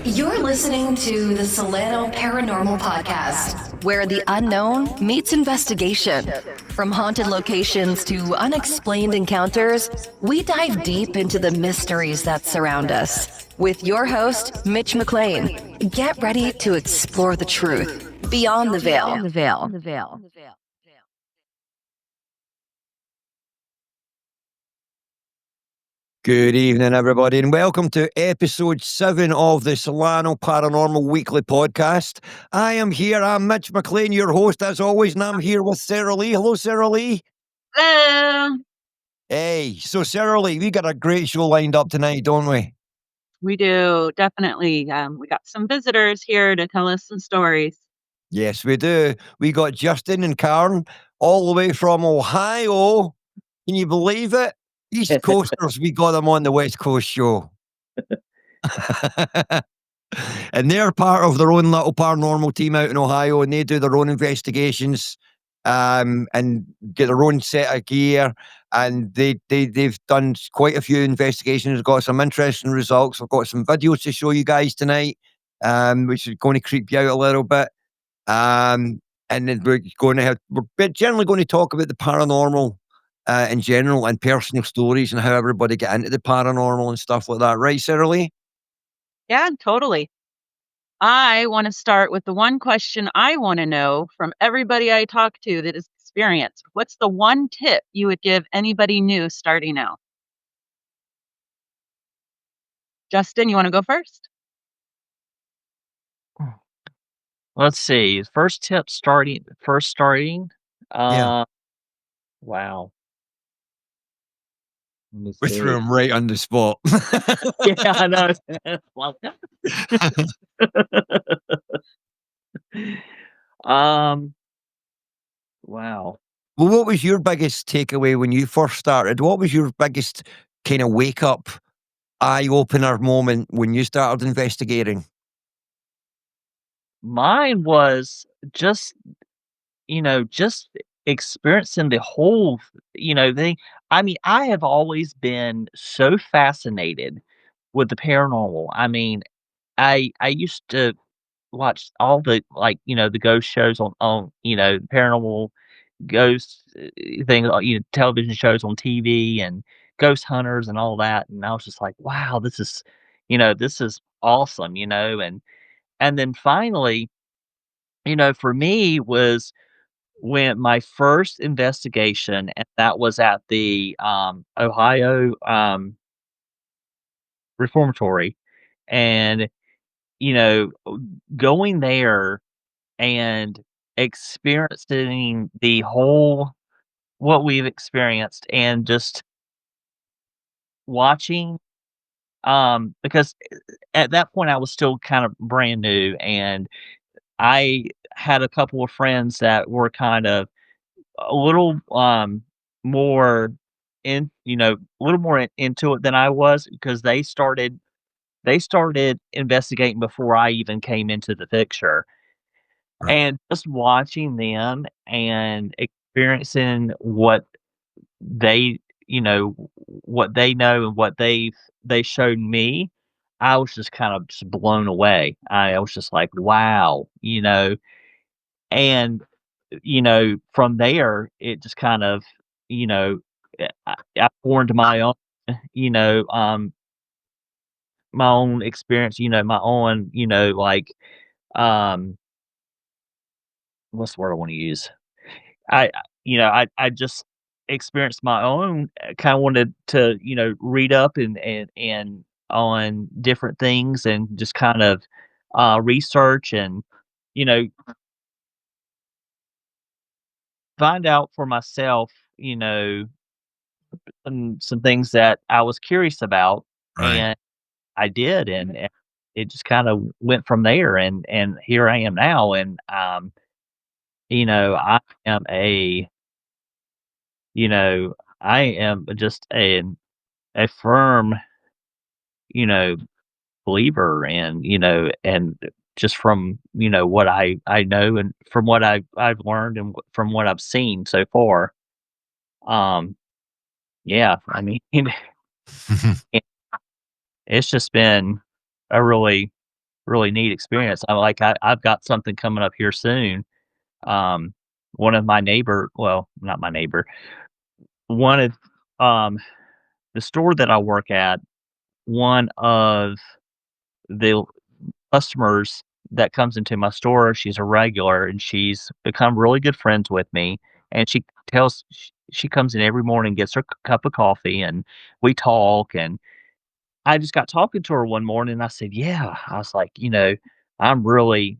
You're listening to the Solano Paranormal Podcast, where the unknown meets investigation. From haunted locations to unexplained encounters, we dive deep into the mysteries that surround us. With your host, Mitch McLean, get ready to explore the truth beyond the veil. Good evening, everybody, and welcome to episode 7 of the Solano Paranormal Weekly Podcast. I'm Mitch McLean, your host, as always, and I'm here with Sarah Lee. Hello, Sarah Lee. Hello. Hey, so Sarah Lee, we got a great show lined up tonight, don't we? We do, definitely. We got some visitors here to tell us some stories. Yes, we do. We got Justin and Karen all the way from Ohio. Can you believe it? East Coasters, we got them on the West Coast show. And they're part of their own little paranormal team out in Ohio, and they do their own investigations and get their own set of gear. And they've done quite a few investigations, got some interesting results. I've got some videos to show you guys tonight, which is going to creep you out a little bit. And then we're generally going to talk about the paranormal in general and personal stories and how everybody get into the paranormal and stuff like that. Right, Sarah Lee? Yeah, totally. I want to start with the one question I want to know from everybody I talk to that is experienced. What's the one tip you would give anybody new starting out? Justin, you want to go first? Let's see. First tip starting. Yeah. Wow. Let me We see. threw him right on the spot. Yeah, I know. Wow. Well, what was your biggest takeaway when you first started? What was your biggest kind of wake up, eye opener moment when you started investigating? Mine was just experiencing the whole, thing. I mean, I have always been so fascinated with the paranormal. I mean, I used to watch all the the ghost shows on paranormal ghost things, television shows on TV and ghost hunters and all that, and I was just like, wow, this is awesome, and then finally, for me was when my first investigation, and that was at the Ohio Reformatory, and you know going there and experiencing the whole what we've experienced and just watching because at that point I was still kind of brand new, and I had a couple of friends that were kind of a little more a little more into it than I was, because they started investigating before I even came into the picture. Right. And just watching them and experiencing what they, what they know and what they showed me, I was just kind of just blown away. I was just like, wow, and from there it just kind of, I formed my own, you know, um, my own experience, my own, um, what's the word I want to use? I just experienced my own, kind of wanted to, read up and on different things and just kind of research and, you know, find out for myself, some things that I was curious about, Right. and I did, and it just kind of went from there, and here I am now, and I am you know, I am just a firm, you know, believer, and just from, what I know and from what I've learned and from what I've seen so far. Um, yeah, I mean, it's just been a really really neat experience. I've got something coming up here soon. Um, one of my neighbor, well, not my neighbor, one of um the store that I work at, one of the customers that comes into my store, she's a regular and she's become really good friends with me. And she comes in every morning, gets her cup of coffee, and we talk. And I just got talking to her one morning, and I said, "Yeah," I was like, "I'm really,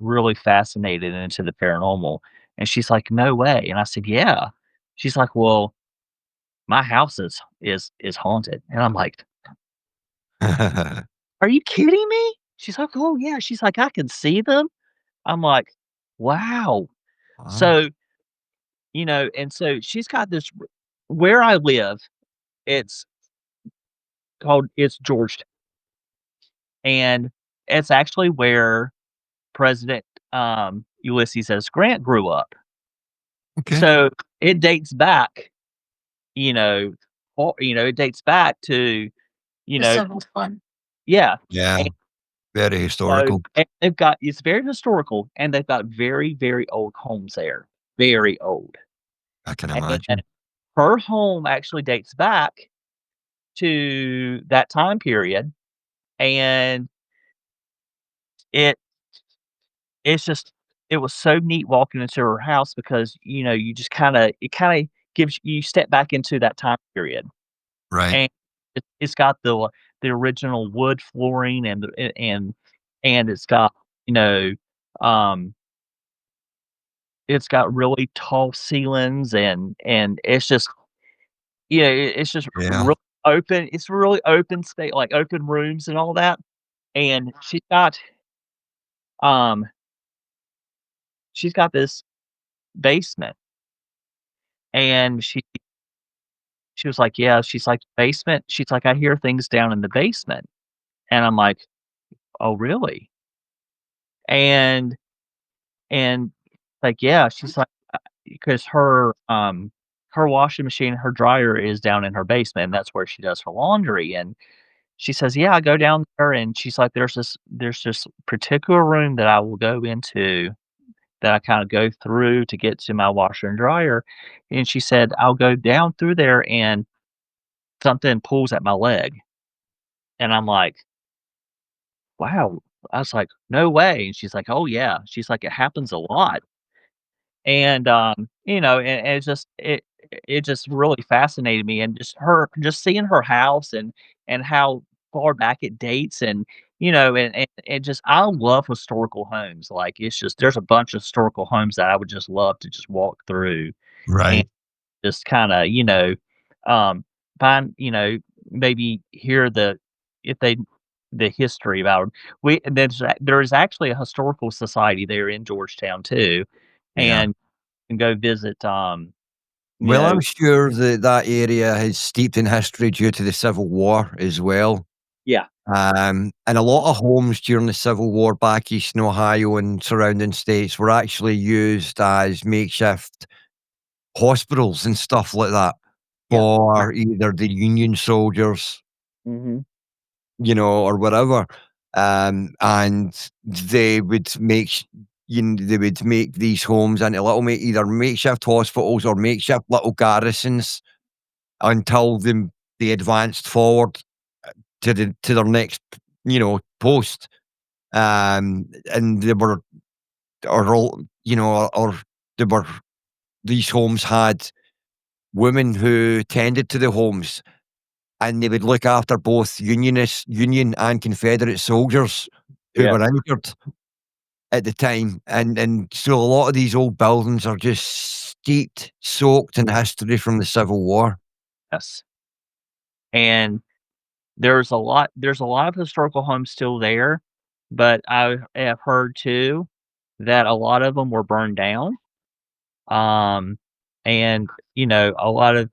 really fascinated and into the paranormal." And she's like, "No way." And I said, "Yeah." She's like, "Well, my house is haunted." And I'm like, "Are you kidding me?" She's like, "Oh, yeah." She's like, "I can see them." I'm like, "Wow." Wow. So, and so she's got this where I live, it's it's Georgetown, and it's actually where President, Ulysses S. Grant grew up. Okay. So, it dates back, you know, it dates back to, you The know Civil War. yeah, Yeah. and Very so historical. and they've got it's very historical, and they've got very, very old homes there, very old, I can and imagine. her home actually dates back to that time period, and it it's just it was so neat walking into her house because, you just it kinda gives you step back into that time period, Right. and it's got the original wood flooring and it's got, you know, um, it's got really tall ceilings and it's just Yeah. really open. It's really open space, like open rooms and all that, and um she's got this basement, and she was like, "Yeah," she's like, "Basement?" She's like, "I hear things down in the basement." And I'm like, "Oh, really?" And and like, "Yeah," she's like, because her washing machine, her dryer is down in her basement, and that's where she does her laundry, and she says, "Yeah, I go down there," and she's like, "There's this particular room that I will go into that I kinda go through to get to my washer and dryer," and she said, "I'll go down through there and something pulls at my leg." And I'm like, "Wow." I was like, "No way." And she's like, "Oh, yeah." She's like, "It happens a lot." And, and it just really fascinated me, and just seeing her house and how far back it dates, and, and just I love historical homes. Like, it's just there's a bunch of historical homes that I would just love to just walk through and Right. just kinda, um, find, maybe hear if they the history about 'em. There's actually a historical society there in Georgetown too, Yeah. and go visit, you Well, know I'm sure that that area is steeped in history due to the Civil War as well. Yeah, And a lot of homes during the Civil War back east in Ohio and surrounding states were actually used as makeshift hospitals and stuff like that yeah, for either the Union soldiers, mhm, or whatever. And they would make they would make these homes into little either makeshift hospitals or makeshift little garrisons until they advanced forward to their next, post. And they were or all or they were these homes had women who tended to the homes, and they would look after both Union and Confederate soldiers who yeah, were injured at the time. And so a lot of these old buildings are just soaked in history from the Civil War. yes, and there's a lot of historical homes still there, but I have heard too that a lot of them were burned down, um, and, a lot of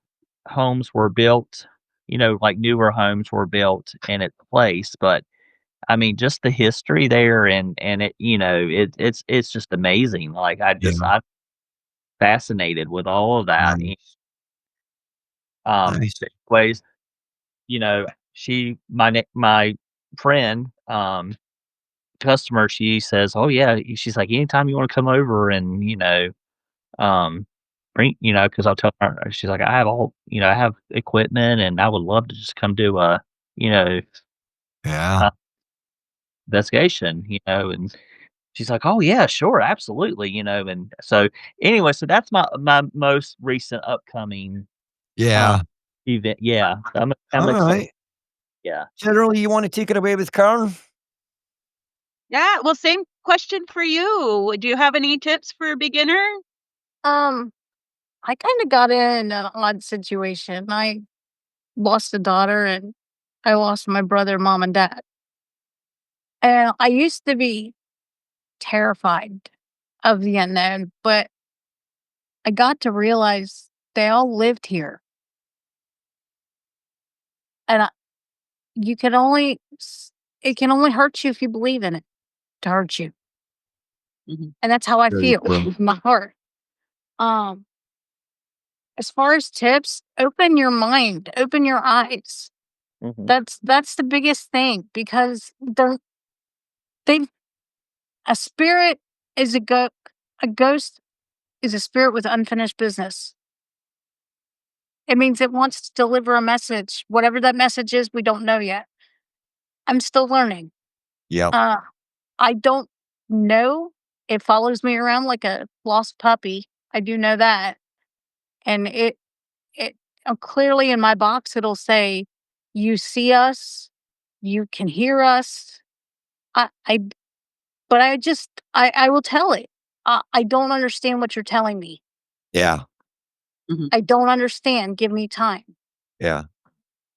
homes were built, like newer homes were built in its place, but I mean, just the history there and it's just amazing. Like, Yeah. I'm fascinated with all of that. Nice. Um, Nice. ways, you know, she my ne my friend, customer, she says, "Oh yeah," she's like, "Anytime you want to come over and bring, because I'll tell her." She's like, "I have I have equipment, and I would love to just come do a you know Yeah. uh, investigation." And she's like, "Oh yeah, sure, absolutely." And so anyway, so that's my most recent upcoming uh Yeah. event. Yeah, I'm All excited. right. Yeah. Generally, you want to take it away with Karen? Yeah, well, same question for you. Do you have any tips for a beginner? Um, I kind of got in an odd situation. I lost a daughter and I lost my brother, mom, and dad. And I used to be terrified of the unknown, but I got to realize they all lived here. And you can only, it can only hurt you if you believe in it to hurt you. Mhm. And that's how I Very feel true. with my heart. Um, as far as tips, open your mind, open your eyes. Hmm. That's the biggest thing because they a spirit is a ghost is a spirit with unfinished business. It means it wants to deliver a message. Whatever that message is, we don't know yet. I'm still learning. Yep. Uh, I don't know. It follows me around like a lost puppy. I do know that. And it clearly in my box, it'll say, you see us, you can hear us. I but I will tell it. I don't understand what you're telling me. Yeah. Mhm. I don't understand. Give me time. Yeah.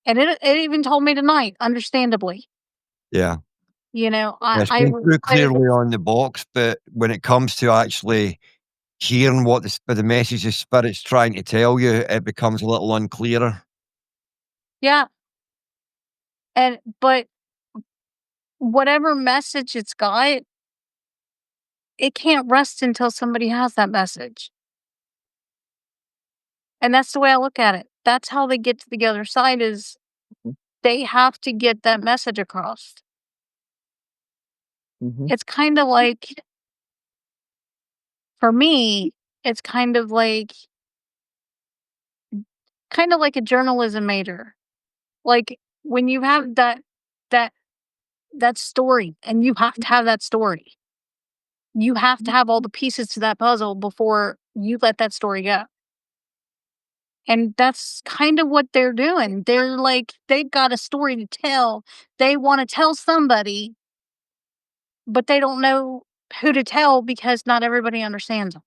And it even told me tonight, understandably. Yeah. Yeah, it's been through I clearly on the box, but when it comes to actually hearing what the message the spirit's trying to tell you, it becomes a little unclearer. yeah. But whatever message it's got, it can't rest until somebody has that message. And that's the way I look at it. That's how they get to the other side is they have to get that message across. Hmm. It's kind of like for me, it's kind of like a journalism major. Like when you have that that story and you have to have that story. You have to have all the pieces to that puzzle before you let that story go. And that's kind of what they're doing. They're like they've got a story to tell. They want to tell somebody, but they don't know who to tell because not everybody understands them.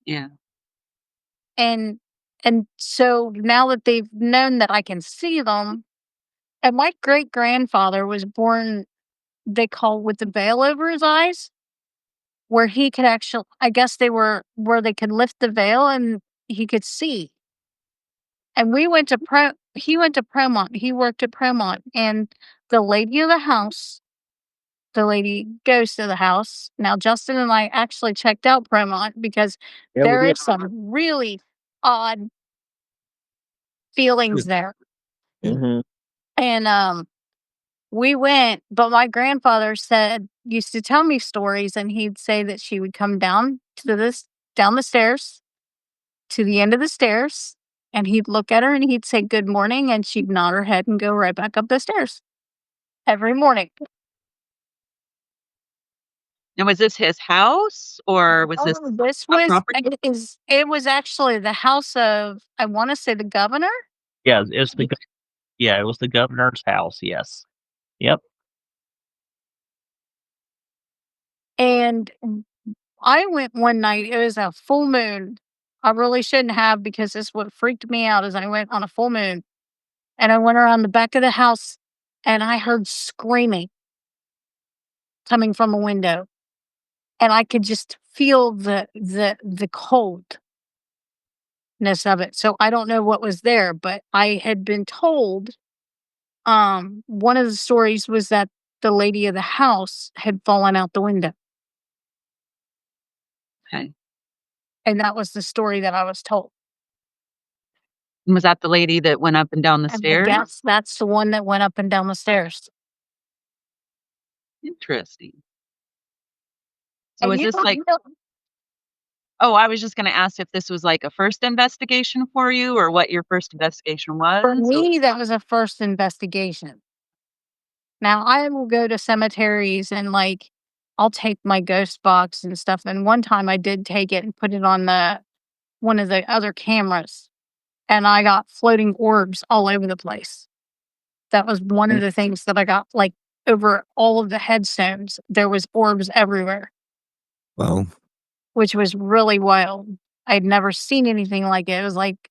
Yeah. And so now that they've known that I can see them, and my great grandfather was born, they call with the veil over his eyes, where he could actually, I guess they were where they could lift the veil and he could see. And he went to Promont. He worked at Promont, and the lady of the house, the lady ghost of the house. Now Justin and I actually checked out Promont because Yeah, we there did. is some really odd feelings there. Hmm. And we went, but my grandfather used to tell me stories, and he'd say that she would come down the stairs to the end of the stairs, and he'd look at her and he'd say good morning, and she'd nod her head and go right back up the stairs every morning. And was this his house or was this Oh, this a was property? it was actually the house of, I want to say, the governor. Yeah, it was the governor's house. Yes. Yep. And I went one night. It was a full moon. I really shouldn't have because this what freaked me out as I went on a full moon. And I went around the back of the house and I heard screaming coming from a window. And I could just feel the coldness of it. So I don't know what was there, but I had been told one of the stories was that the lady of the house had fallen out the window. Okay. And that was the story that I was told. And was that the lady that went up and down the And I stairs? guess that's the one that went up and down the stairs. Interesting. So And is you this don't like, know. oh, I was just going to ask if this was like a first investigation for you or what your first investigation was. For me, that was a first investigation. Now I will go to cemeteries and like I'll take my ghost box and stuff. And one time I did take it and put it on one of the other cameras, and I got floating orbs all over the place. That was one of the things that I got, like, over all of the headstones. There was orbs everywhere, Well, which was really wild. I'd never seen anything like it. It was like,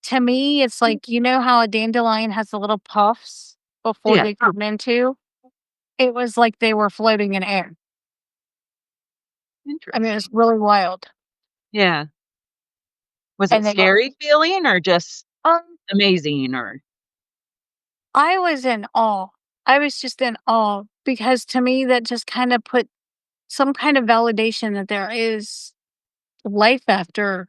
to me, it's like, you know how a dandelion has the little puffs before Yeah. they come into? It was like they were floating in air. I Interesting. mean, it was really wild. Yeah. Was it And they scary feeling or just um, amazing or? I was in awe. I was just in awe because to me that just kind of put some kind of validation that there is life after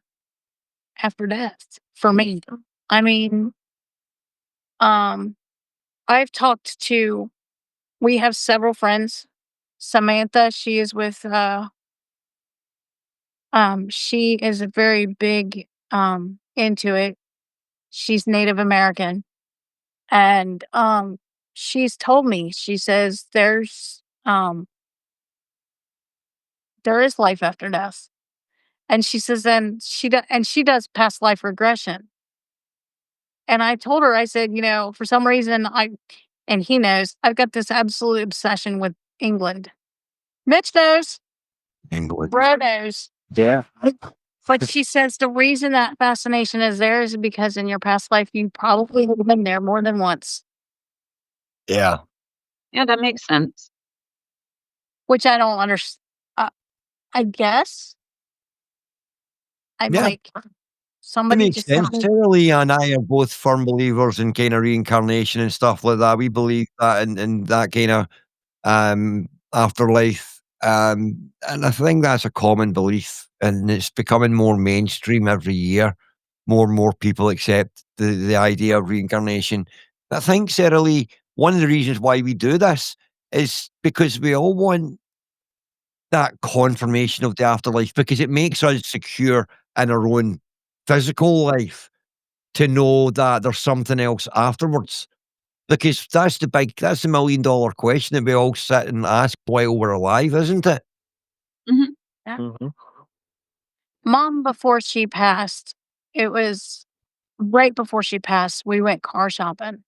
death for me. I mean, um, I've talked to we have several friends. Samantha, she is with she is a very big into it. She's Native American. And she's told me, she says there is life after death. And she says and she does past life regression. And I told her, I said, for some reason and he knows, I've got this absolute obsession with England. Mitch knows, England. bro knows. Yeah. But she says the reason that fascination is there is because in your past life, you probably have been there more than once, Yeah. Yeah, that makes sense. which I don't understand. I guess. I'm Yeah. like, It somebody makes just sense. told me. Lee and I are both firm believers in kind of reincarnation and stuff like that. We believe that in that kind of afterlife. And I think that's a common belief, and it's becoming more mainstream every year. More and more people accept the idea of reincarnation. I think, Sarah Lee, one of the reasons why we do this is because we all want that confirmation of the afterlife, because it makes us secure in our own physical life to know that there's something else afterwards. Because that's the $1 million question that we all sit and ask while we're alive, isn't it? Mhm. Yeah. Mhm. Mom, before she passed, it was right before she passed, we went car shopping.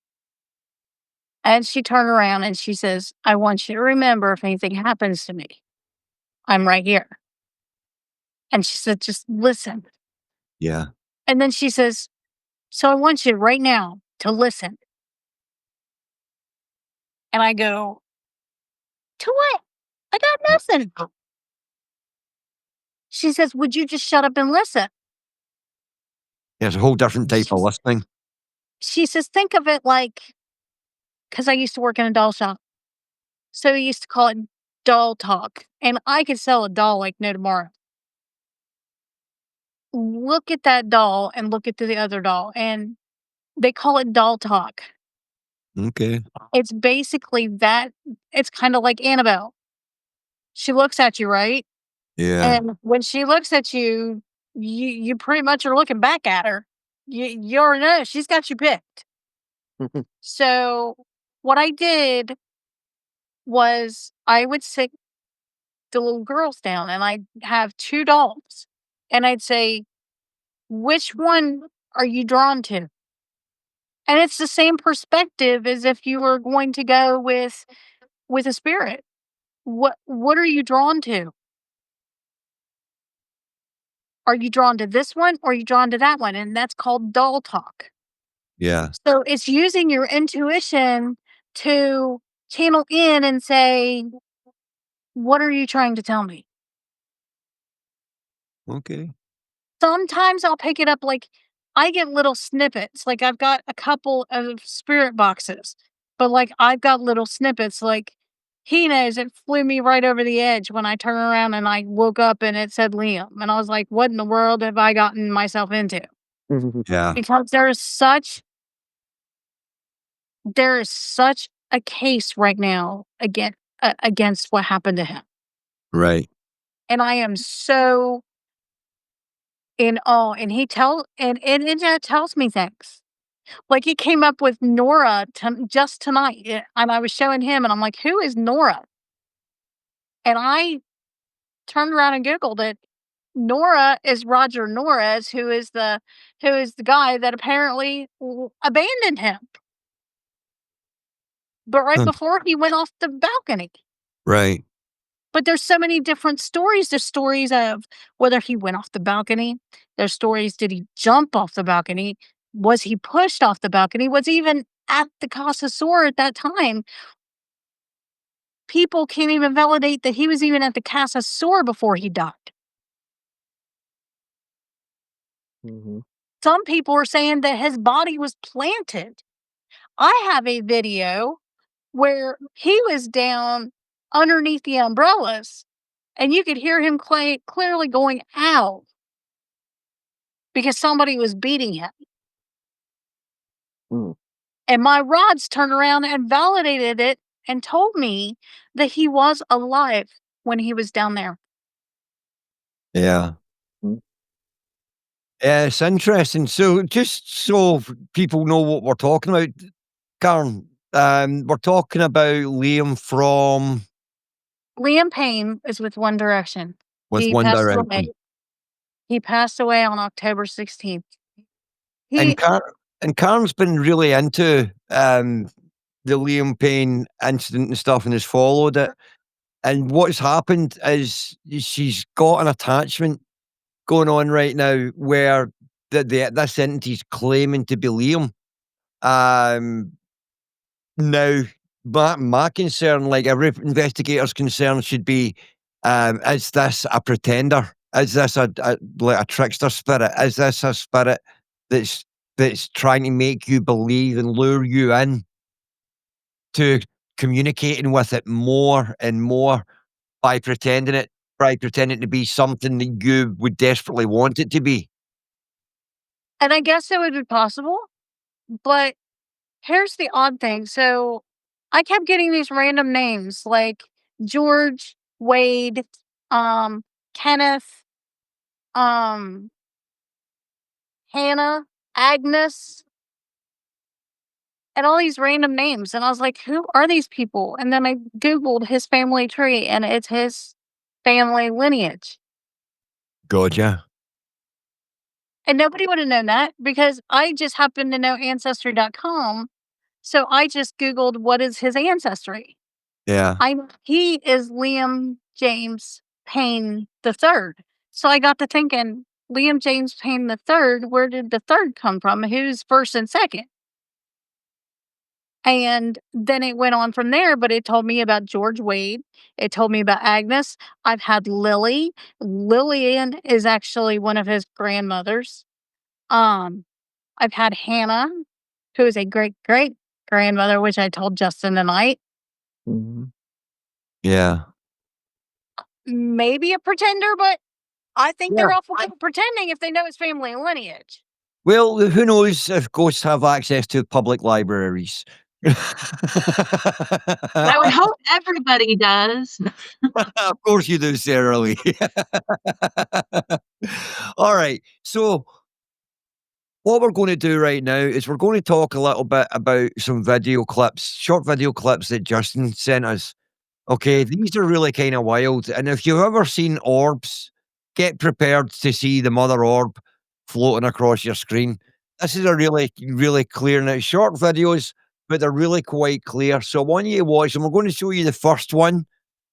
And she turned around and she says, I want you to remember if anything happens to me, I'm right here. And she said, just listen. Yeah. And then she says, so I want you right now to listen. And I go, to what? I got nothing. She says, would you just shut up and listen? It's a whole different type of listening. She says, think of it like, because I used to work in a doll shop. So we used to call it doll talk. And I could sell a doll like no tomorrow. Look at that doll and look at the other doll. And they call it doll talk. Okay. It's basically that. It's kind of like Annabelle. She looks at you, right? Yeah. And when she looks at you, you pretty much are looking back at her. You already know she's got you picked. So what I did was I would sit the little girls down and I'd have two dolls. And I'd say, which one are you drawn to? And it's the same perspective as if you were going to go with a spirit. What are you drawn to? Are you drawn to this one or are you drawn to that one? And that's called doll talk. Yeah. So it's using your intuition to channel in and say, what are you trying to tell me? Okay. Sometimes I'll pick it up like I get little snippets. Like I've got a couple of spirit boxes, but like I've got little snippets. Like he knows it flew me right over the edge when I turned around and I woke up and it said Liam. And I was like, what in the world have I gotten myself into? Yeah. Because there is such a case right now against what happened to him. Right. And I am so in awe. And it tells me things. Like, he came up with Nora just tonight, and I was showing him, and I'm like, "Who is Nora?" And I turned around and Googled it. Nora is Roger Norris, who is the guy that apparently abandoned him. But right Huh. before he went off the balcony. Right. But there's so many different stories. There's stories of whether he went off the balcony. There's stories, did he jump off the balcony? Was he pushed off the balcony? Was he even at the Casa Sor at that time? People can't even validate that he was even at the Casa Sor before he died. Mhm. Some people are saying that his body was planted. I have a video where he was down underneath the umbrellas, and you could hear him clearly going, "Ow," because somebody was beating him. Mm. And my rods turned around and validated it and told me that he was alive when he was down there. Yeah. Mm. Yeah, it's interesting. So, just so people know what we're talking about, Karen, we're talking about Liam from Liam Payne is with One Direction. with He One passed Direction. away. He passed away on October 16th. And Karen's been really into the Liam Payne incident and stuff and has followed it. And what's happened is she's got an attachment going on right now where this entity's claiming to be Liam. Now, my concern, like every investigator's concern, should be: is this a pretender? Is this like a trickster spirit? Is this a spirit that's trying to make you believe and lure you in to communicating with it more and more by pretending to be something that you would desperately want it to be? And I guess it would be possible, but here's the odd thing. So I kept getting these random names like George, Wade, Kenneth, um, Hannah, Agnes, and all these random names. And I was like, who are these people? And then I Googled his family tree, and it's his family lineage. Gotcha. And nobody would have known that because I just happened to know ancestry.com. So I just Googled what is his ancestry. Yeah. He is Liam James Payne III. So I got to thinking, Liam James Payne III, where did the third come from? Who's first and second? And then it went on from there, but it told me about George Wade. It told me about Agnes. I've had Lily. Lillian is actually one of his grandmothers. I've had Hannah, who is a great great grandmother, which I told Justin tonight. Mhm. Yeah. Maybe a pretender, but I think Yeah. they're awful good at pretending if they know his family lineage. Well, who knows if ghosts have access to public libraries? I would hope everybody does. Of course you do, Sarah Lee. All right. So, what we're going to do right now is we're going to talk a little bit about some video clips, short video clips that Justin sent us. Okay, these are really kind of wild. And if you've ever seen Orbs, get prepared to see the mother orb floating across your screen. This is a really, really clear. Now, short videos, but they're really quite clear. So I want you to watch them. We're going to show you the first one,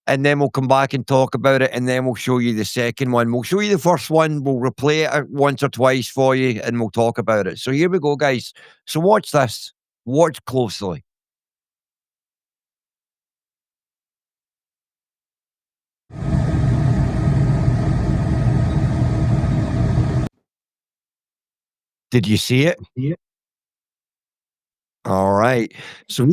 and then we'll come back and talk about it, and then we'll show you the second one. We'll show you the first one, we'll replay it once or twice for you, and we'll talk about it. So here we go, guys. So watch this. Watch closely. Did you see it? All right. So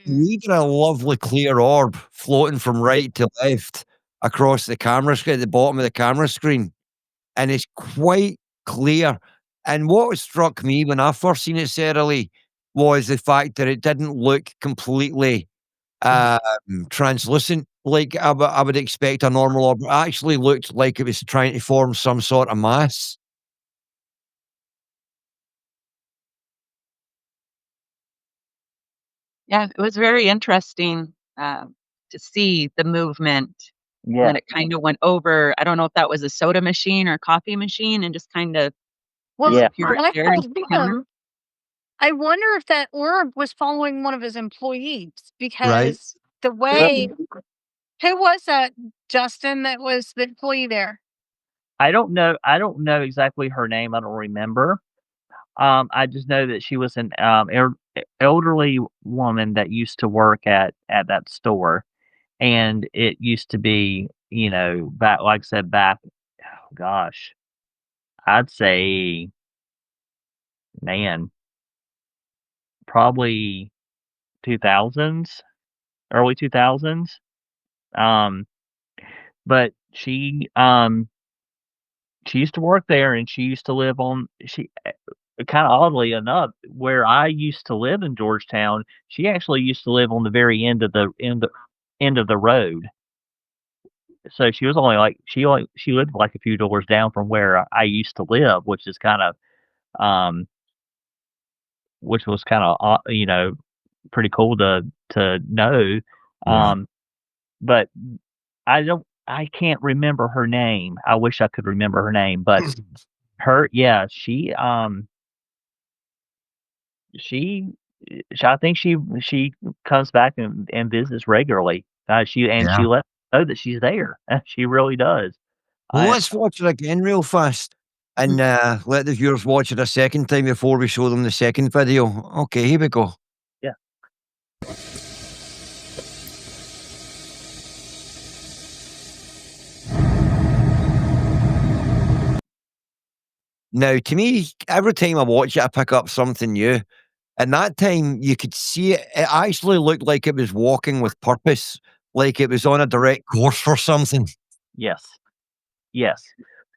we got a lovely clear orb floating from right to left across the camera screen at the bottom of the camera screen, and it's quite clear. And what struck me when I first seen it, Sarah Lee, was the fact that it didn't look completely um, translucent like I would expect a normal orb. It actually looked like it was trying to form some sort of mass. Yeah, it was very interesting, to see the movement, and Yeah. then it kinda went over. I don't know if that was a soda machine or coffee machine and just kinda Well, Yeah. disappeared I there into told the counter. him, I wonder if that orb was following one of his employees Right. because the Well, way who was that, Justin, that was the employee there? I don't know exactly her name, I don't remember. I just know that she was an, elderly woman that used to work at that store, and it used to be, back like I said, back, oh gosh, I'd say, man, probably 2000s, early 2000s. Um, but she used to work there, and she used to live on she kinda oddly enough, where I used to live in Georgetown, she actually used to live on the very end of the road. So she was only like she lived like a few doors down from where I used to live, which is um which was pretty cool to know. Yeah. Um, but I can't remember her name. I wish I could remember her name, but yeah, she I think she comes back and visits regularly. She Yeah. lets know that she's there. She really does. Well, I let's watch it again real fast and let the viewers watch it a second time before we show them the second video. Okay, here we go. Yeah. Now, to me, every time I watch it, I pick up something new. And that time, you could see it. It actually looked like it was walking with purpose, like it was on a direct course for something. Yes. Yes.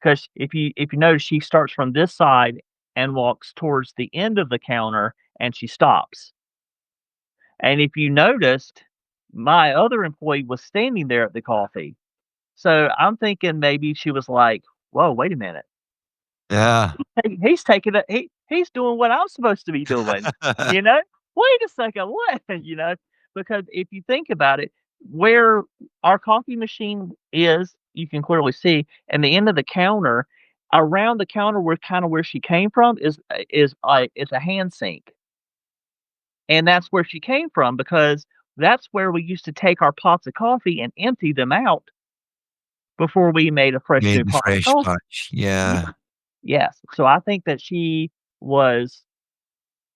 Because if you notice, she starts from this side and walks towards the end of the counter, and she stops. And if you noticed, my other employee was standing there at the coffee. So I'm thinking maybe she was like, "Whoa, wait a minute. Yeah. He's taking it. He's doing what I'm supposed to be doing." You know? Wait a second, what? Because if you think about it, where our coffee machine is, you can clearly see, and the end of the counter, around the counter where kind of where she came from is like it's a hand sink. And that's where she came from because that's where we used to take our pots of coffee and empty them out before we made a fresh new Made the pot of fresh coffee. batch. Ye Yeah. Yes. So I think that was,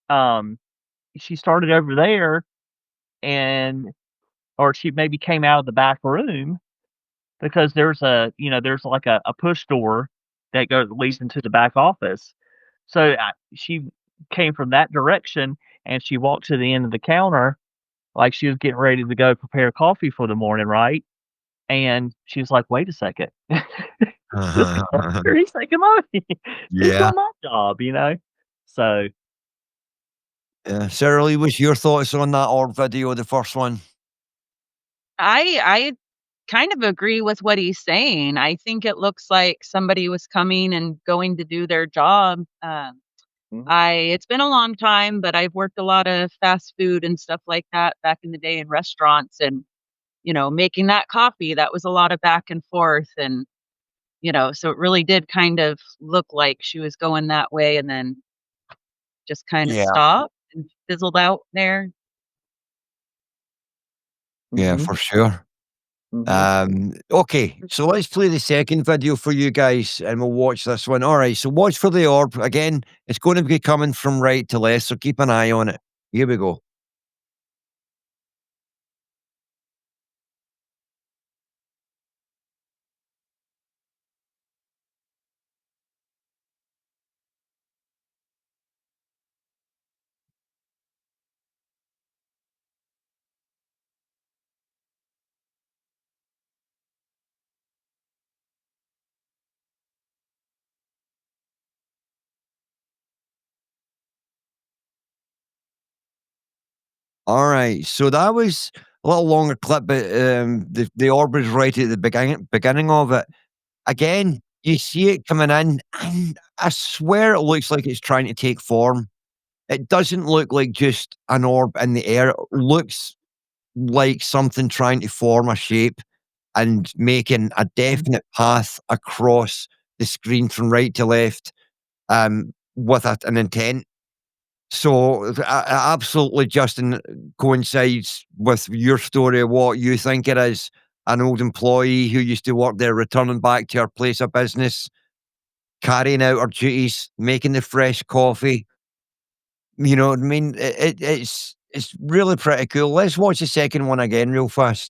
um she started over there and or she maybe came out of the back room because there's like a push door that leads into the back office. So, she came from that direction, and she walked to the end of the counter like she was getting ready to go prepare coffee for the morning, right? And she was like, "Wait a second. This coworker, he's taking my he's Yeah. doing my job?" So, Yeah. Sarah Lee, what's your thoughts on that orb video, the first one? I kind of agree with what he's saying. I think it looks like somebody was coming and going to do their job. mhm, I It's been a long time, but I've worked a lot of fast food and stuff like that back in the day in restaurants and, making that coffee, that was a lot of back and forth and, so it really did kind of look like she was going that way and then just kind of Yeah. stopped and fizzled out there. Yeah, mhm, for sure. mhm. Okay, so let's play the second video for you guys and we'll watch this one. All right, so watch for the orb. Again, it's going to be coming from right to left, so keep an eye on it. Here we go. All right. So that was a little longer clip, but the orb was right at the beginning of it. Again, you see it coming in, and I swear it looks like it's trying to take form. It doesn't look like just an orb in the air. It looks like something trying to form a shape and making a definite path across the screen from right to left, with an intent. So absolutely, Justin, coincides with your story of what you think it is. An old employee who used to work there, returning back to her place of business, carrying out her duties, making the fresh coffee. You know what I mean? It's really pretty cool. Let's watch the second one again real fast.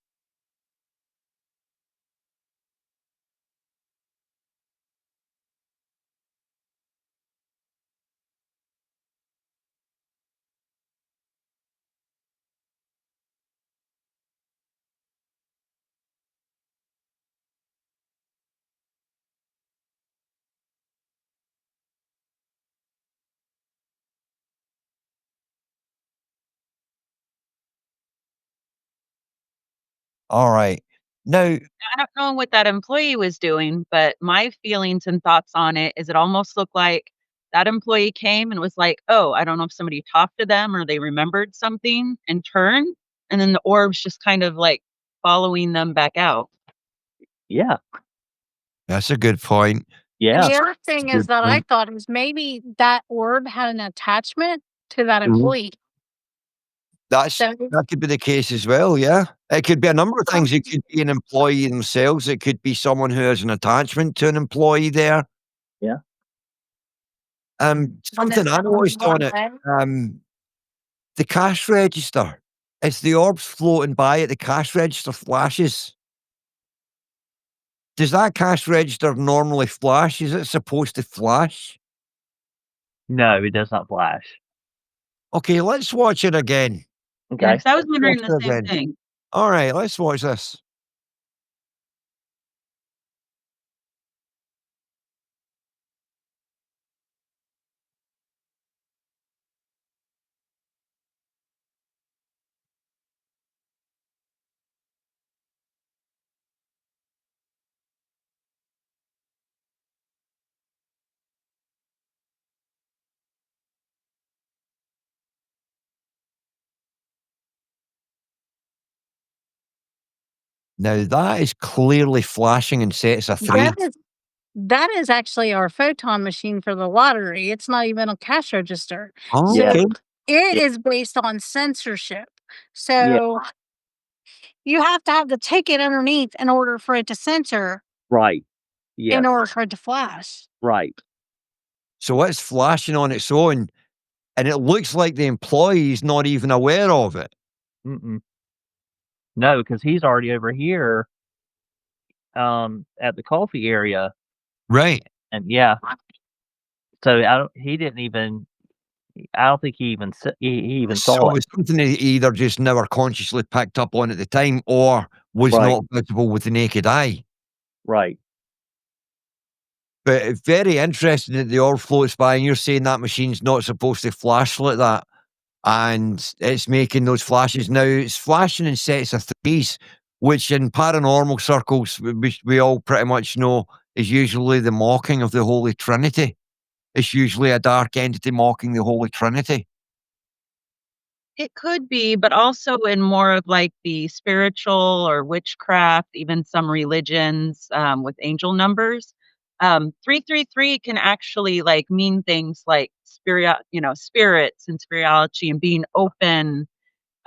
All right. Now, I don't know what that employee was doing, but my feelings and thoughts on it is it almost looked like that employee came and was like, "Oh, I don't know if somebody talked to them or they remembered something and turned," and then the orbs just kind of like following them back out. Yeah. that's a good point. And Yeah. the other That's a thing is good that I point. thought is maybe that orb had an attachment to that Mhm. employee. So That could be the case as well, yeah. It could be a number of things. It could be an employee themselves. It could be someone who has an attachment to an employee there. Yeah. Something I noticed on it, the cash register. It's the orbs floating by it, the cash register flashes. Does that cash register normally flash? Is it supposed to flash? No, it does not flash. Okay, let's watch it again. Yeah, Okay. because I was Let's watch wondering the it same again. thing. Alright, let's watch this. Now that is clearly flashing in sets of 3. that is actually our photon machine for the lottery. It's not even a cash register. Oh, So Yeah. okay. it Yeah. is based on censorship. Yeah. So you have to have the ticket underneath in order for it to censor, Right. in Yes. order for it to flash. Right. So it's flashing on its own, and it looks like the employee's not even aware of it. Mm-mm. No, because he's already over here, at the coffee area, Right. and yeah. So I don't. He didn't even. I don't think he even. He even saw So it. it's something that he either just never consciously picked up on at the time or was Right. not visible with the naked eye. Right. But it's very interesting that the orb floats by and you're saying that machine's not supposed to flash like that. And it's making those flashes. Now, it's flashing in sets of 3s, which in paranormal circles, we all pretty much know is usually the mocking of the Holy Trinity. It's usually a dark entity mocking the Holy Trinity. It could be, but also in more of like the spiritual or witchcraft, even some religions with angel numbers. 333 can actually like mean things like spirit, spirits and spirituality and being open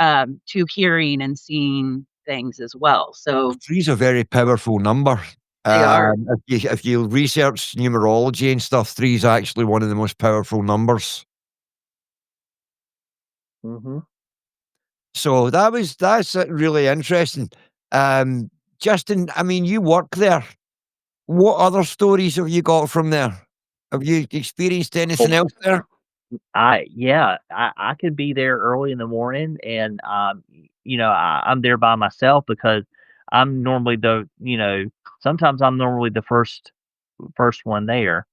to hearing and seeing things as well. So 3's a very powerful number. they are. If you research numerology and stuff, 3 is actually one of the most powerful numbers. Mm-hmm. So that's really interesting. Justin, I mean, you work there. What other stories have you got from there? Have you experienced anything else there? I could be there early in the morning, and I'm there by myself because I'm normally sometimes I'm normally the first one there,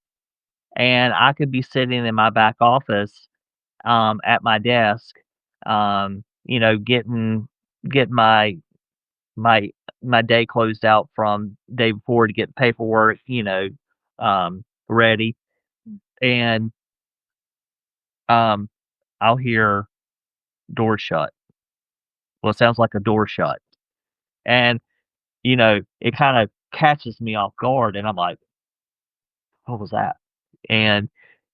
and I could be sitting in my back office, at my desk, get my my day closed out from the day before to get the paperwork, ready. And I'll hear door shut. Well, it sounds like a door shut. And, it kind of catches me off guard and I'm like, what was that? And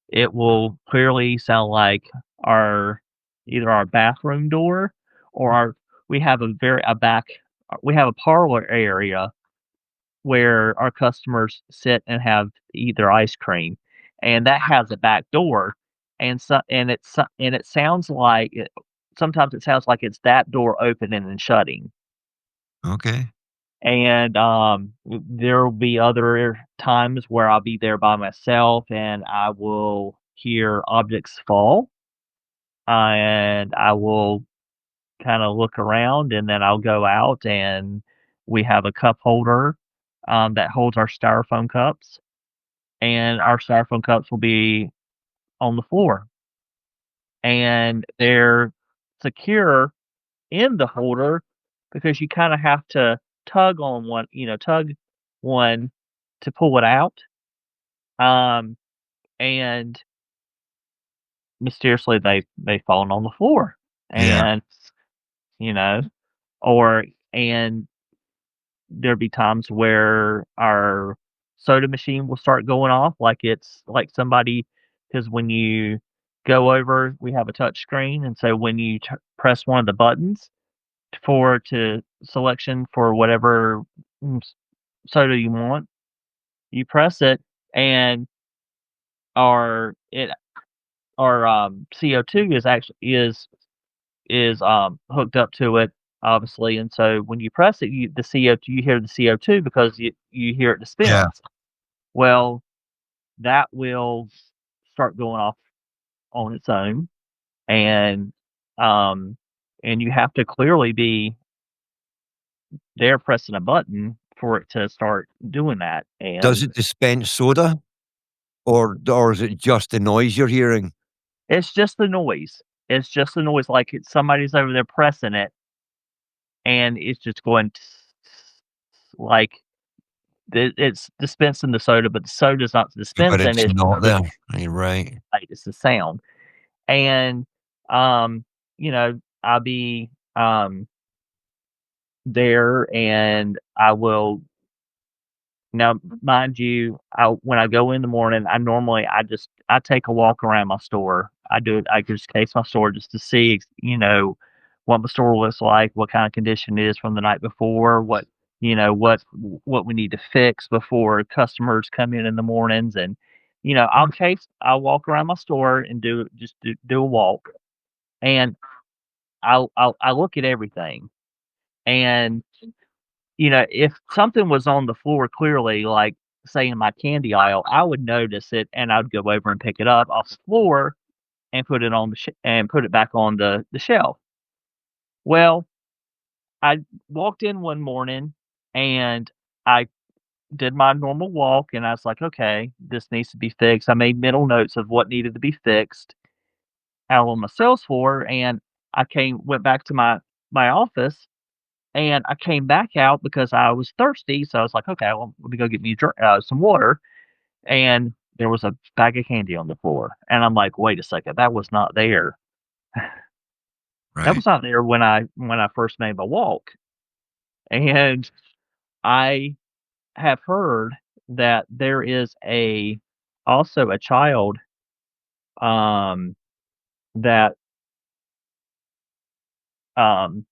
it will clearly sound like our either our bathroom door or we have we have a parlor area where our customers sit and have eat their ice cream, and that has a back door, and it sounds like sometimes it sounds like it's that door opening and shutting. Okay. And there will be other times where I'll be there by myself and I will hear objects fall, and I will kind of look around, and then I'll go out and we have a cup holder that holds our styrofoam cups, and our styrofoam cups will be on the floor, and they're secure in the holder because you kind of have to tug one to pull it out. Um, and mysteriously they've fallen on the floor, Yeah. and you know, or and there'll be times where our soda machine will start going off like it's like somebody, because when you go over, we have a touch screen, and so when you press one of the buttons for to selection for whatever soda you want, you press it, and our it CO2 is actually is hooked up to it, obviously, and so when you press it, you hear the CO2 because you hear it Yeah. dispense. Well, that will start going off on its own, and um, and you have to clearly be there pressing a button for it to start doing that, Does and it dispense soda, or is it just the noise you're hearing? it's just the noise. It's just the noise, like somebody's over there pressing it, and it's just going like it's dispensing the soda, but the soda's not But dispensing. it's It's not there. You're right. it's the sound, and um, I'll be there, and I will. Now, mind you, when I go in the morning, I take a walk around my store. I just case my store just to see, what my store looks like, what kind of condition it is from the night before, what we need to fix before customers come in the mornings, and I'll walk around my store and do a walk, and I look at everything, and if something was on the floor clearly, like, say, in my candy aisle, I would notice it, and I'd go over and pick it up off the floor and put it on and put it back on the shelf. Well, I walked in one morning, and I did my normal walk, and I was like, "Okay, this needs to be fixed." I made mental notes of what needed to be fixed out on my sales floor, and went back to my office, and I came back out because I was thirsty, so I was like, "Okay, well, let me go get me some water," and there was a bag of candy on the floor, and I'm like, "Wait a second, that was not there. That Right. was not there when I first made my walk." And I have heard that there is also a child, um, that, um,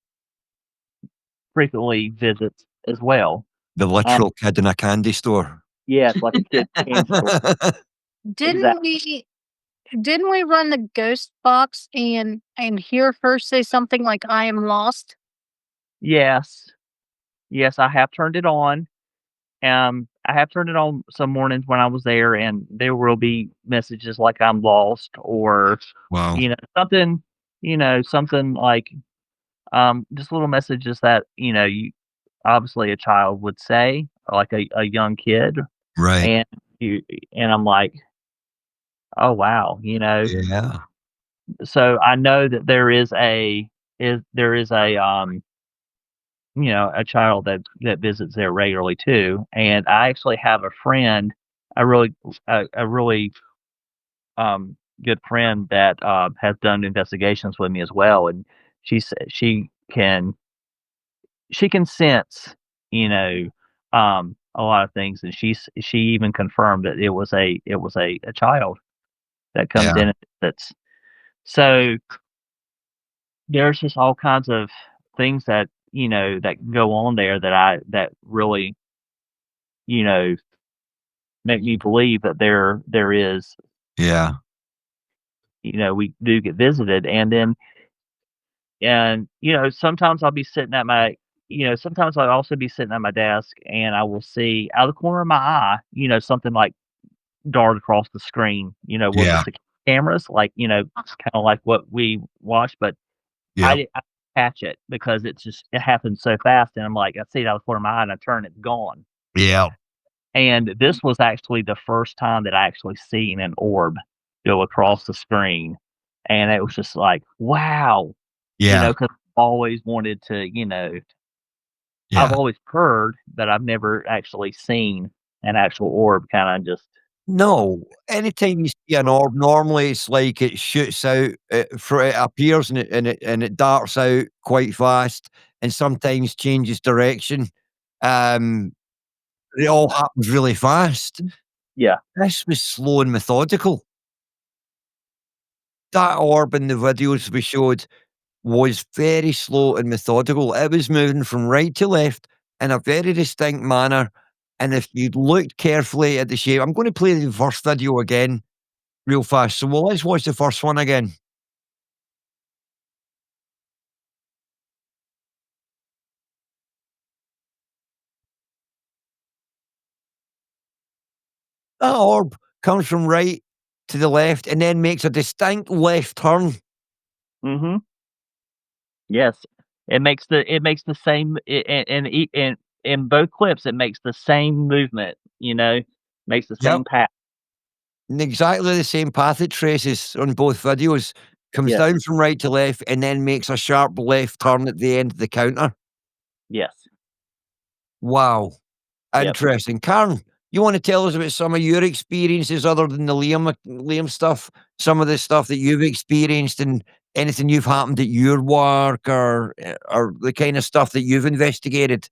frequently visits as well. The Um, literal kid in a candy store. yeah, it's like a kid's candy store. Didn't Exactly. we run the ghost box and hear her say something like "I am lost"? Yes. Yes, I have turned it on. I have turned it on some mornings when I was there, and there will be messages like I'm lost, or Wow. something, something like just little messages that you obviously a child would say, like a young kid, Right. and you and I'm like, oh wow, Yeah. So I know that there is there is a a child that visits there regularly too, and I actually have a friend, a really good friend that has done investigations with me as well, and she said she can sense, a lot of things, and she even confirmed that it was a child that comes Yeah. in and visits. So there's just all kinds of things that that go on there that really you know make me believe that there is Yeah. we do get visited, and sometimes I'll be sitting at my sometimes I'll also be sitting at my desk and I will see out of the corner of my eye something like dart across the screen with the Yeah. cameras, like kind of like what we watch, but Yeah. I catch it because it happens so fast, and I'm like, I see it out of the corner of my eye, and I turn, it's gone. Yeah. And this was actually the first time that I actually seen an orb go across the screen, and it was just like, wow, Yeah. 'cause I've always wanted to, I've Yeah. always heard, but I've never actually seen an actual orb kinda just No, anytime you see an orb, normally it's like it shoots out, it appears and it darts out quite fast, and sometimes changes direction. Um, it all happens really fast. yeah. This was slow and methodical. That orb in the videos we showed was very slow and methodical. It was moving from right to left in a very distinct manner, and if you looked carefully at the shape, I'm gonna play the first video again real fast. So, well, let's watch the first one again. That orb comes from right to the left and then makes a distinct left turn. Mhm. Yes. It makes the same in both clips, it makes the same movement, makes the Yep. same path. And exactly the same path it traces on both videos. Comes Yes. down from right to left and then makes a sharp left turn at the end of the counter. Yes. Wow. Yep. Interesting. Karen, you want to tell us about some of your experiences other than the Liam stuff? Some of the stuff that you've experienced and anything you've happened at your work or the kind of stuff that you've investigated?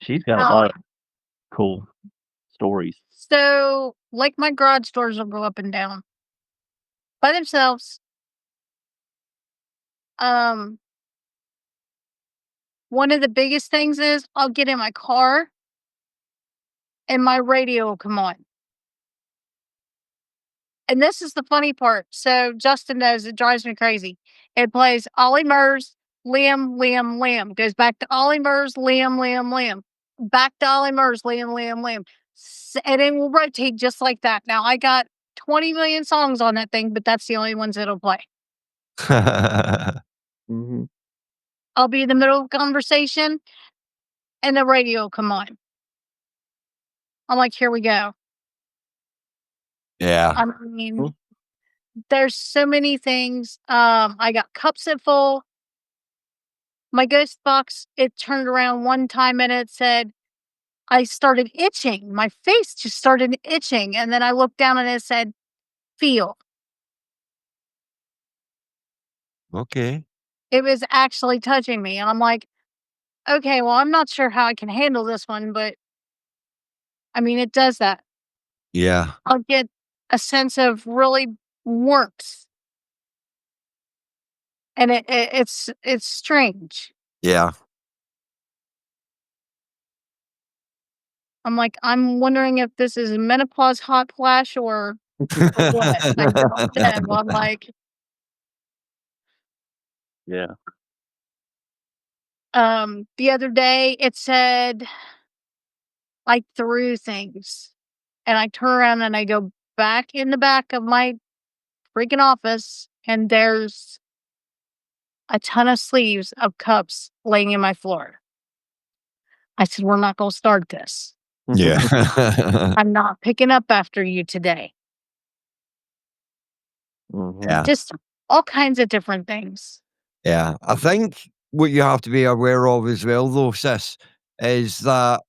She's got a Oh, lot of cool stories. so, like, my garage doors will go up and down by themselves. Um, one of the biggest things is I'll get in my car and my radio will come on. And this is the funny part. So Justin knows it drives me crazy. It plays Ollie Murs, Liam, Liam, Liam. Goes back to Ollie Murs, Liam, Liam, Liam. Back to Ollie Murs, Liam, Liam, Liam. And it will rotate just like that. Now I got 20 million songs on that thing, but that's the only ones it'll play. Mhm. I'll be in the middle of a conversation and the radio will come on. I'm like, here we go. Yeah. I mean, Mhm. there's so many things. I got cups that full. My ghost box, it turned around one time and it said, I started itching. My face just started itching. And then I looked down and it said, feel. Okay. It was actually touching me. And I'm like, okay, well, I'm not sure how I can handle this one, but I mean, it does that. Yeah. I'll get a sense of really warmth. And it's strange. Yeah. I'm like, I'm wondering if this is a menopause hot flash or what. I don't know. I'm like, Yeah. the other day it said I threw things and I turn around and I go back in the back of my freaking office and there's a ton of sleeves of cups laying in my floor. I said, we're not going to start this. Yeah. I'm not picking up after you today. Mhm. Yeah. Just all kinds of different things. Yeah. I think what you have to be aware of as well, though, sis, is that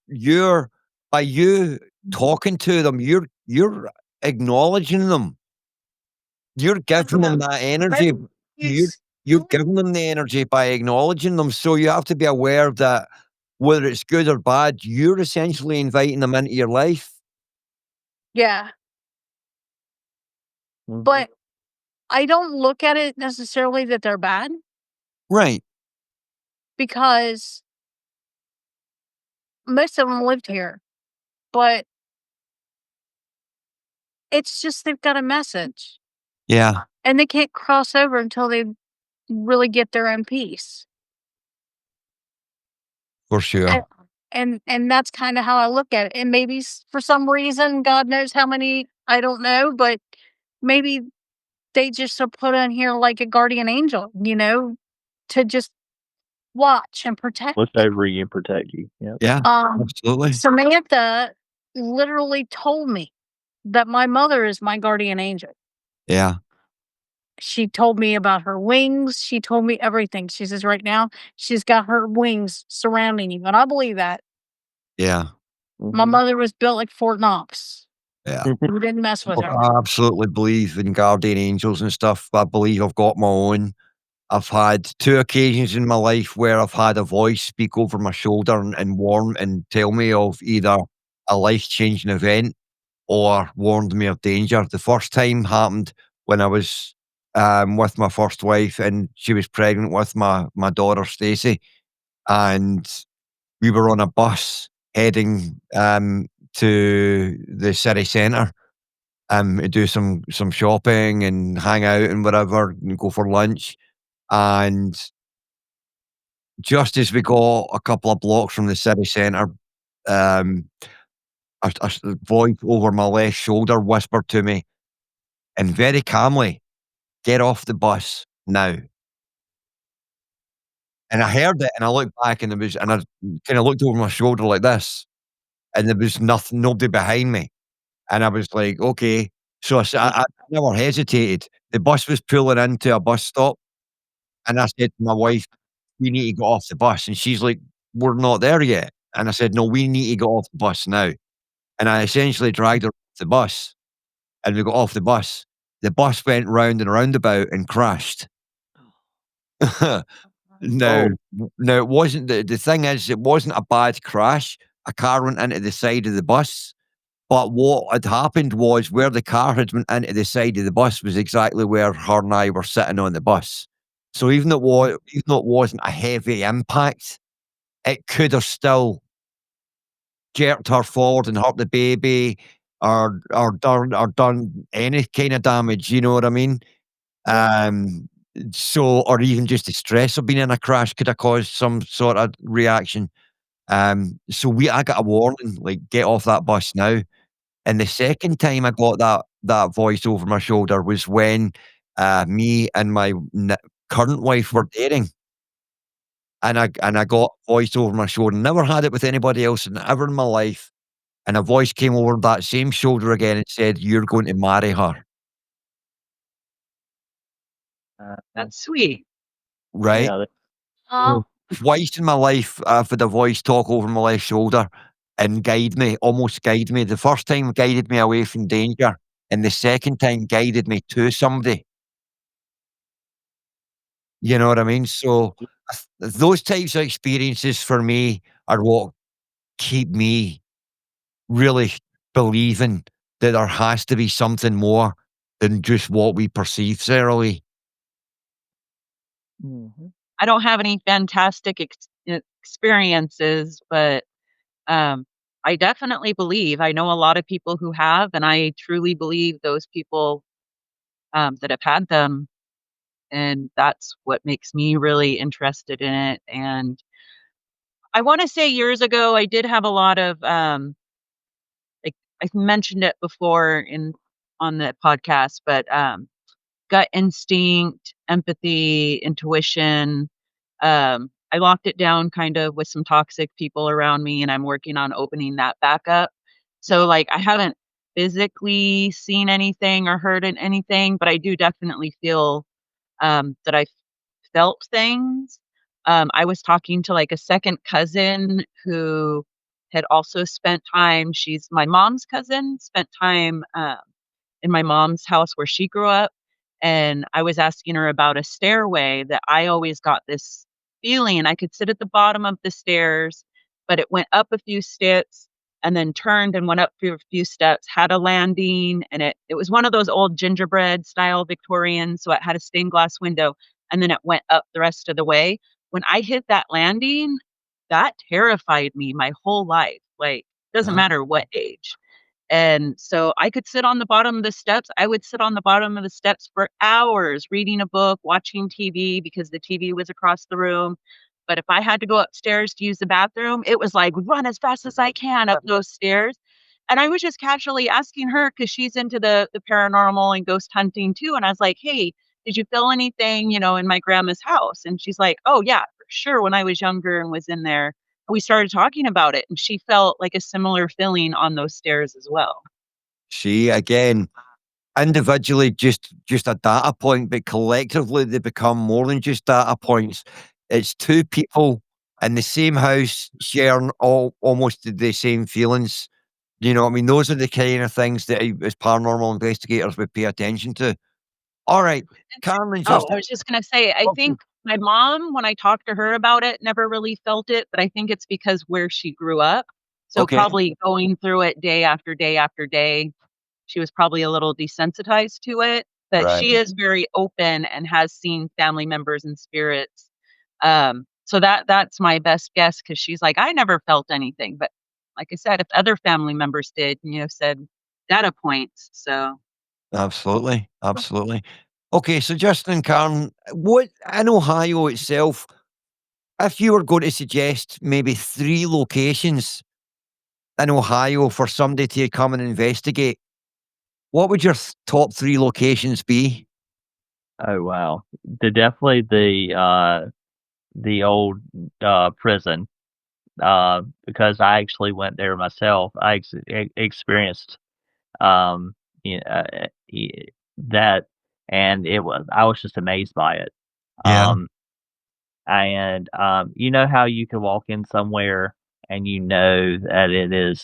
by you talking to them, you're acknowledging them. You're giving them that energy. You're It's you're giving them the energy by acknowledging them. So you have to be aware that whether it's good or bad, you're essentially inviting them into your life. yeah, Mhm. but I don't look at it necessarily that they're bad Right. because most of them lived here, but it's just they've got a message Yeah, and they can't cross over until they really get their own peace. for sure. And that's kind of how I look at it. And maybe for some reason, God knows how many, I don't know, but maybe they just are put on here like a guardian angel, to just watch and protect. Look over you and protect you. Yep. Yeah, Um, absolutely. Samantha literally told me that my mother is my guardian angel. Yeah, She told me about her wings. She told me everything. She says right now she's got her wings surrounding you. And I believe that. yeah, My Mhm. mother was built like Fort Knox. yeah. You didn't mess with Oh, her. I absolutely believe in guardian angels and stuff. I believe I've got my own. I've had 2 occasions in my life where I've had a voice speak over my shoulder and warn and tell me of either a life-changing event or warned me of danger. The first time happened when I was, with my first wife, and she was pregnant with my daughter, Stacey, and we were on a bus heading, to the city centre, to do some shopping and hang out and whatever and go for lunch, and just as we got a couple of blocks from the city centre, um, a voice over my left shoulder whispered to me, and very calmly, "Get off the bus now." And I heard it, and I looked back, and I kinda looked over my shoulder like this, and there was nobody behind me, and I was like, "Okay." So I never hesitated. The bus was pulling into a bus stop, and I said to my wife, "We need to get off the bus," and she's like, "We're not there yet." And I said, "No, we need to get off the bus now." And I essentially dragged her off the bus, and we got off the bus. The bus went round and roundabout and crashed. Now Oh. now it wasn't the thing is, it wasn't a bad crash. A car went into the side of the bus, but what had happened was where the car had went into the side of the bus was exactly where her and I were sitting on the bus. So even though it wasn't a heavy impact, it could have still jerked her forward and hurt the baby or done any kind of damage, you know what I mean? Um, so or even just the stress of being in a crash could have caused some sort of reaction. So I got a warning, like, "Get off that bus now." And the second time I got that voice over my shoulder was when, me and my current wife were dating, and I got a voice over my shoulder. Never had it with anybody else ever in my life, and a voice came over that same shoulder again and said, "You're going to marry her." That's sweet. Right? Yeah. Oh, Twice in my life, I've had a voice talk over my left shoulder and guide me, almost guide me. The first time guided me away from danger, and the second time guided me to somebody. You know what I mean? So, those types of experiences for me are what keep me really believing that there has to be something more than just what we perceive, Sarah Lee. Mhm. I don't have any fantastic experiences, but um, I definitely believe. I know a lot of people who have, and I truly believe those people that have had them, and that's what makes me really interested in it. And I want to say years ago, I did have a lot of like I mentioned it before in on the podcast, but gut instinct, empathy, intuition. I locked it down kind of with some toxic people around me, and I'm working on opening that back up. So, like, I haven't physically seen anything or heard anything, but I do definitely feel that I felt things. I was talking to like a second cousin who had also spent time. She's my mom's cousin, spent time in my mom's house where she grew up. And I was asking her about a stairway that I always got this feeling I could sit at the bottom of the stairs, but it went up a few steps and then turned and went up through a few steps, had a landing, and it was one of those old gingerbread style Victorian, so it had a stained glass window, and then it went up the rest of the way. When I hit that landing, that terrified me my whole life. Like, doesn't Uh, matter what age. And so I could sit on the bottom of the steps. I would sit on the bottom of the steps for hours reading a book, watching TV because the TV was across the room. But if I had to go upstairs to use the bathroom, it was like run as fast as I can up those stairs. And I was just casually asking her because she's into the paranormal and ghost hunting too. And I was like, hey, did you feel anything, in my grandma's house? And she's like, oh, yeah, for sure. When I was younger and was in there, we started talking about it, and she felt like a similar feeling on those stairs as well. See, again, individually, just a data point, but collectively, they become more than just data points. It's two people in the same house sharing almost the same feelings. You know what I mean? Those are the kind of things that as paranormal investigators would pay attention to. All right, Karen and Oh, Justin. I was just gonna say, I Okay. think my mom, when I talked to her about it, never really felt it, but I think it's because where she grew up. So Okay. probably going through it day after day after day, she was probably a little desensitized to it, but Right. she is very open and has seen family members and spirits. So that's my best guess because she's like, "I never felt anything." But like I said, if other family members did, said data points. So Absolutely. Absolutely. Okay, so Justin and Karen, what in Ohio itself, if you were going to suggest maybe 3 locations in Ohio for somebody to come and investigate, what would your top 3 locations be? Oh, wow. Definitely the old, prison, because I actually went there myself. I experienced, you know, that, and I was just amazed by it. Yeah. Um, and, you know how you can walk in somewhere and you know that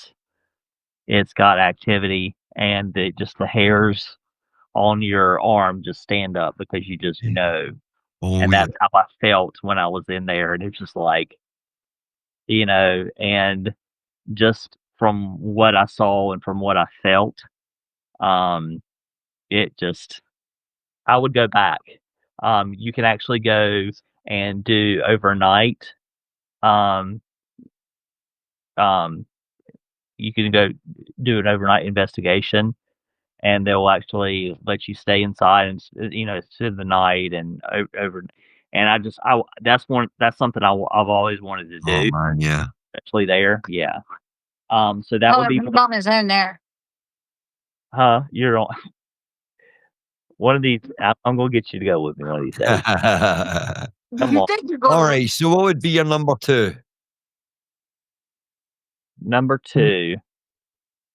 it's got activity, and just the hairs on your arm just stand up because you just Yeah. know. Oh, And yeah. that's how I felt when I was in there, and it's just like, and just from what I saw and from what I felt, um, it just I would go back. You can actually go and do overnight. Um, um, you can go do an overnight investigation, and they'll actually let you stay inside and spend the night and over. And that's something I've always wanted to Oh, do, man, yeah. especially there. Yeah. So that Oh, would be, everybody's on his own there. huh? You're on one of these. I'm gonna get you to go with me one of these days. Come You on. think you're going to Alright, so what would be your number 2? Number 2,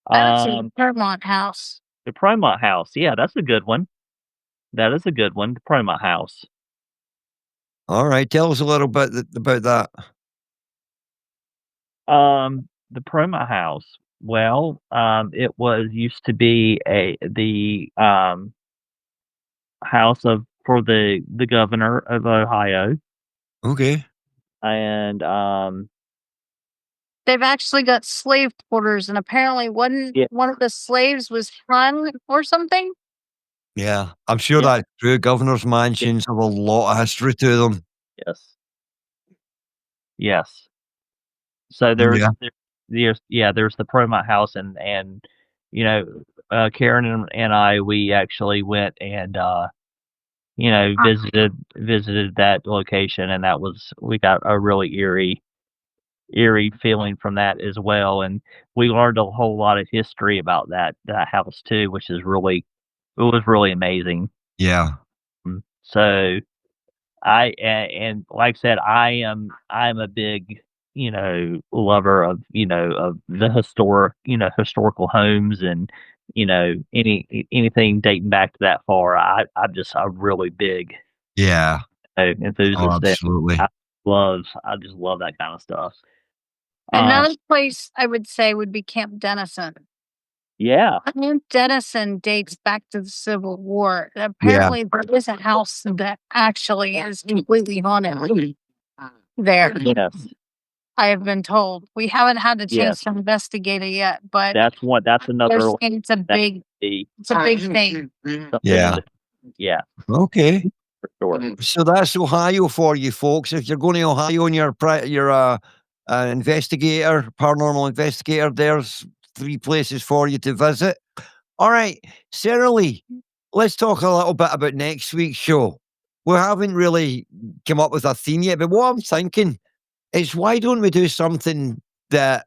I would say um, Promont House. the Promont House. Yeah, that's a good one. That is a good one. The Promont House. Alright, tell us a little bit about that. The Promont House. Well, it was used to be the house of for the governor of Ohio, Okay. and They've actually got slave quarters, and apparently yeah, one of the slaves was hung or something. Yeah, I'm sure yeah, that's true. Governors' yeah, mansions have a lot of history to them. yes, yes. So Yeah. there's the Promont House, and you know, Karen and I, we actually went and visited that location, and we got a really eerie feeling from that as well, and we learned a whole lot of history about that house too, which is it was really amazing. Yeah. So and like I said, I'm a big lover of the historical homes, and anything dating back to that far. I'm really big. Yeah. enthusiast there. absolutely. I just love that kind of stuff. Another place I would say would be Camp Dennison. Yeah. Camp Dennison dates back to the Civil War. Yeah. Apparently, there is a house that actually is completely haunted there. Yes. I have been told. We haven't had the Yes. chance to investigate it yet, but That's they're another saying it's a big thing. something Yeah. Yeah, Okay. for sure. So that's Ohio for you folks. If you're going to Ohio and you're investigator, paranormal investigator, there's 3 places for you to visit. All right, Sarah Lee, let's talk a little bit about next week's show. We haven't really come up with a theme yet, but what I'm thinking is why don't we do something that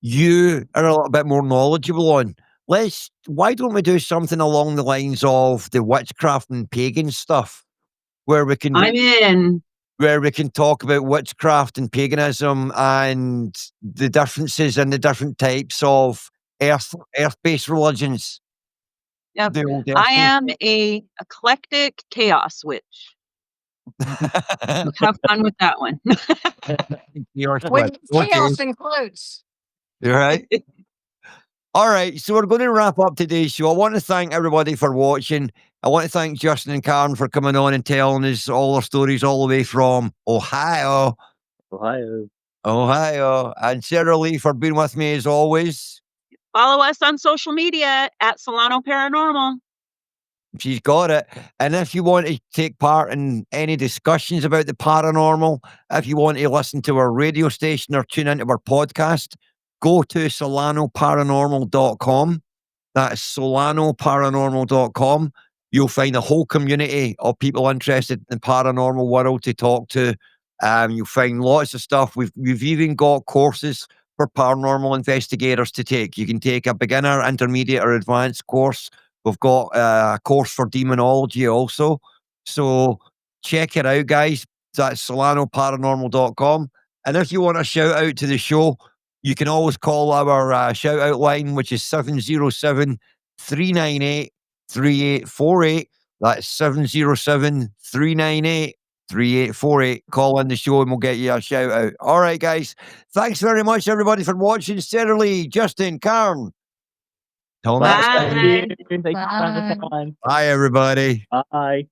you are a little bit more knowledgeable on? Why don't we do something along the lines of the witchcraft and pagan stuff, where we can I'm in. talk about witchcraft and paganism and the differences and the different types of earth-based religions. Yep. The old I earth-based- am a eclectic chaos witch. Have fun with that one. You're With okay. chaos includes. You're right. All right, so we're going to wrap up today's show. I want to thank everybody for watching. I want to thank Justin and Karen for coming on and telling us all their stories all the way from Ohio. And Sarah Lee for being with me as always. Follow us on social media at Solano Paranormal. She's got it. And if you want to take part in any discussions about the paranormal, if you want to listen to our radio station or tune into our podcast, go to solanoparanormal.com. That's solanoparanormal.com. You'll find a whole community of people interested in the paranormal world to talk to. You'll find lots of stuff. We've even got courses for paranormal investigators to take. You can take a beginner, intermediate, or advanced course. We've got a course for demonology also. So check it out, guys. That's solanoparanormal.com. And if you want a shout out to the show, you can always call our shout out line, which is 707-398-3848. That's 707-398-3848. Call in the show and we'll get you a shout out. All right, guys. Thanks very much, everybody, for watching. Sarah Lee, Justin, Karen. Till next time. Bye. Thanks for finding the time. Bye, everybody. Bye.